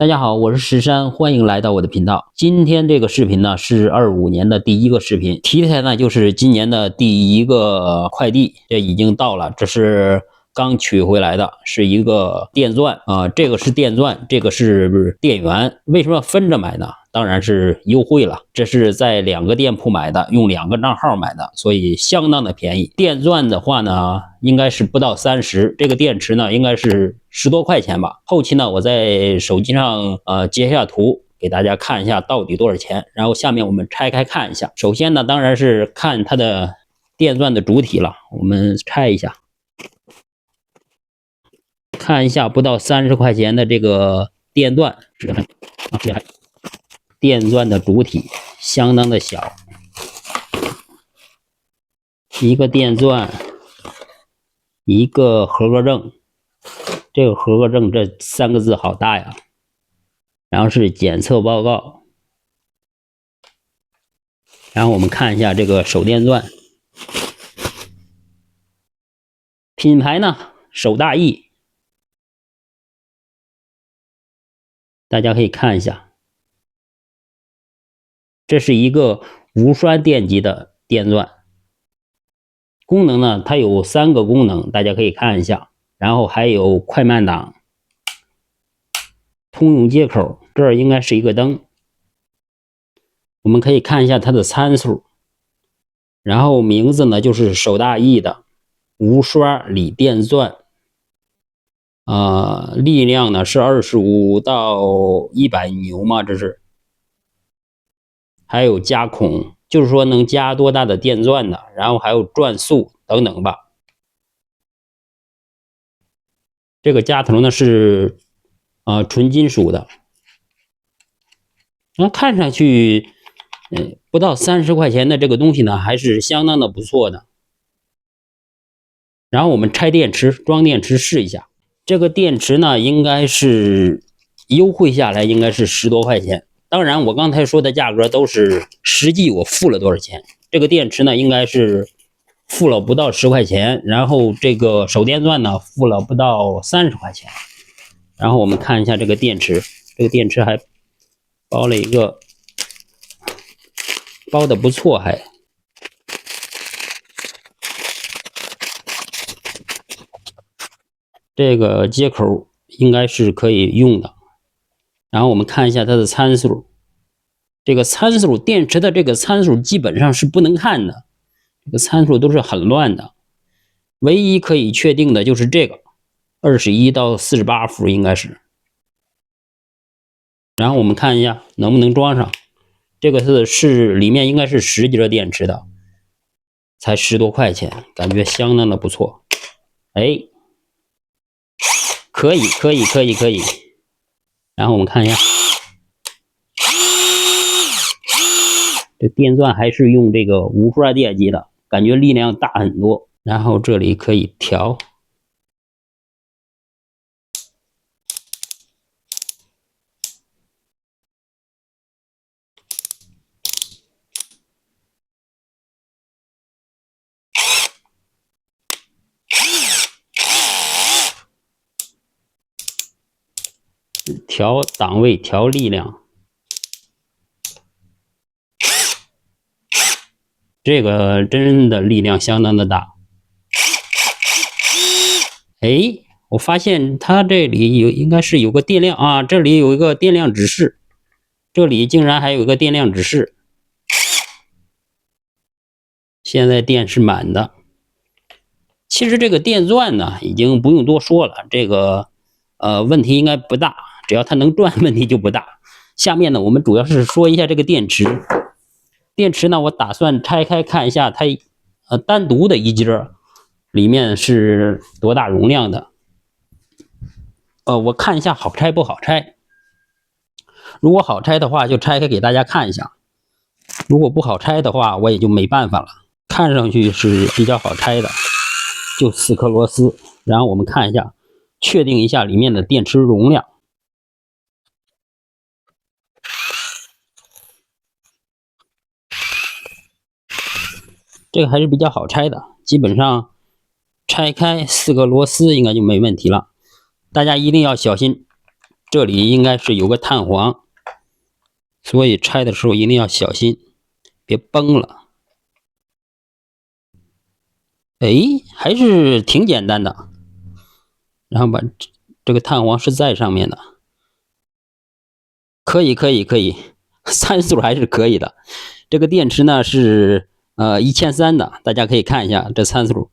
大家好，我是石山，欢迎来到我的频道。今天这个视频呢是25年的第一个视频，题材呢就是今年的第一个快递，这已经到了，这是刚取回来的，是一个电钻啊，这个是电钻，这个是电源。为什么分着买呢？当然是优惠了，这是在2个店铺买的，用2个账号买的，所以相当的便宜。电钻的话呢，应该是不到30，这个电池呢应该是10多块钱吧。后期呢，我在手机上截下图给大家看一下到底多少钱。然后下面我们拆开看一下。首先呢，当然是看它的电钻的主体了，我们拆一下，看一下不到30块钱的这个电钻，电钻的主体相当的小，一个电钻，一个合格证，这个合格证这3个字好大呀。然后是检测报告，然后我们看一下这个手电钻，品牌呢手大益，大家可以看一下。这是一个无刷电机的电钻，功能呢它有3个功能，大家可以看一下。然后还有快慢档、通用接口，这儿应该是一个灯。我们可以看一下它的参数，然后名字呢就是手大益的无刷锂电钻，力量呢是25到100牛嘛，这是。还有加孔，就是说能加多大的电钻的，然后还有转速等等吧。这个夹头呢是纯金属的，那看上去不到30块钱的这个东西呢还是相当的不错的。然后我们拆电池装电池试一下，这个电池呢应该是优惠下来应该是10多块钱，当然我刚才说的价格都是实际我付了多少钱。这个电池呢应该是付了不到10块钱，然后这个手电钻呢付了不到30块钱。然后我们看一下这个电池，这个电池还包了一个，包的不错，还这个接口应该是可以用的。然后我们看一下它的参数，这个参数电池的这个参数基本上是不能看的，这个参数都是很乱的。唯一可以确定的就是这个21到48伏应该是。然后我们看一下能不能装上，这个是里面应该是10节电池的，才10多块钱，感觉相当的不错。哎，可以。然后我们看一下，这电钻还是用这个无刷电机的，感觉力量大很多。然后这里可以调，调档位，调力量。这个真的力量相当的大。哎，我发现它这里应该是有个电量啊，这里有一个电量指示，这里竟然还有一个电量指示。现在电是满的。其实这个电钻呢已经不用多说了，这个问题应该不大，只要它能转问题就不大。下面呢我们主要是说一下这个电池。电池呢我打算拆开看一下它单独的一节里面是多大容量的。我看一下好拆不好拆。如果好拆的话就拆开给大家看一下，如果不好拆的话我也就没办法了。看上去是比较好拆的，就4颗螺丝。然后我们看一下，确定一下里面的电池容量。这个还是比较好拆的，基本上拆开4个螺丝应该就没问题了。大家一定要小心，这里应该是有个碳簧，所以拆的时候一定要小心，别崩了。哎，还是挺简单的。然后把这个碳簧是在上面的，可以，参数还是可以的。这个电池呢是1300的，大家可以看一下这参数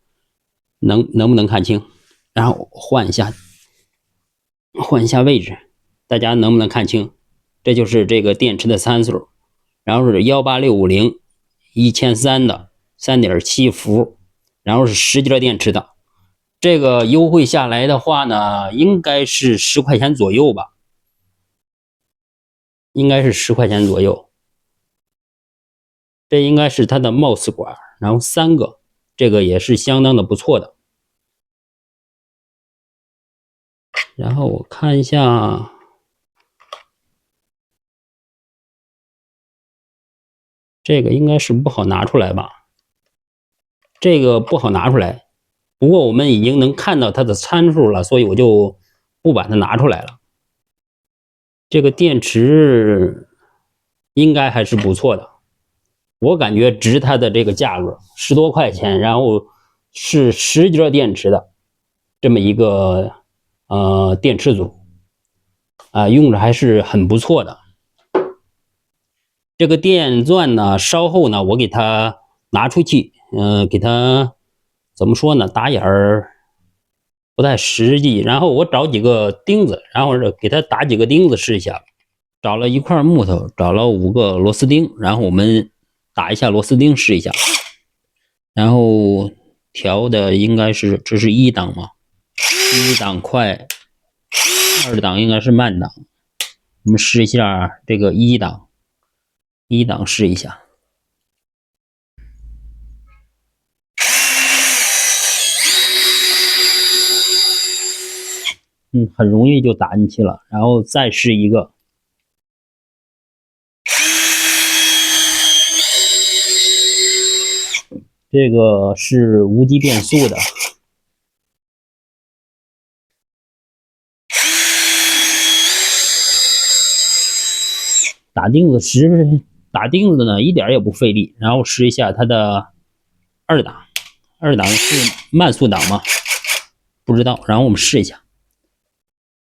能不能看清。然后换一下位置，大家能不能看清？这就是这个电池的参数。然后是18650 1300的 3.7 伏，然后是10节电池的。这个优惠下来的话呢，应该是10块钱左右吧，应该是10块钱左右。这应该是它的 MOS 管，然后3个，这个也是相当的不错的。然后我看一下，这个应该是不好拿出来吧？这个不好拿出来，不过我们已经能看到它的参数了，所以我就不把它拿出来了。这个电池应该还是不错的，我感觉值它的这个价格，10多块钱，然后是10节电池的这么一个电池组啊，用着还是很不错的。这个电钻呢，稍后呢我给它拿出去，给它怎么说呢，打眼儿不太实际，然后我找几个钉子，然后给它打几个钉子试一下。找了一块木头，找了5个螺丝钉，然后我们打一下螺丝钉试一下。然后调的应该是这是1档嘛，1档快，2档应该是慢档。我们试一下这个1档试一下。很容易就打进去了，然后再试一个。这个是无级变速的，打钉子呢一点也不费力。然后试一下它的2档，2档是慢速档吗？不知道，然后我们试一下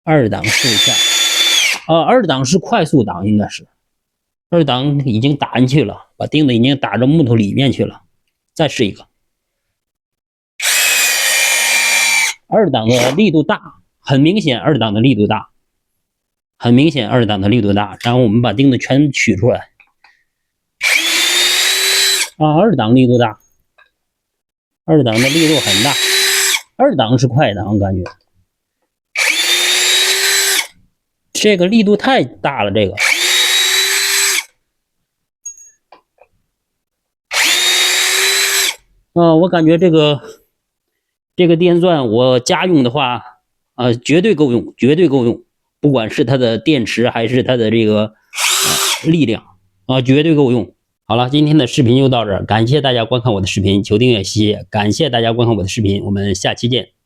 2档试一下。2档是快速档，应该是2档已经打进去了，把钉子已经打到木头里面去了。再试一个，2档的力度大，很明显2档的力度大，很明显2档的力度大。然后我们把钉子全取出来。2档力度大，2档的力度很大，2档是快档，感觉这个力度太大了，这个。我感觉这个电钻我家用的话，绝对够用，绝对够用。不管是它的电池还是它的这个力量绝对够用。好了，今天的视频就到这儿，感谢大家观看我的视频，求订阅，谢谢，感谢大家观看我的视频，我们下期见。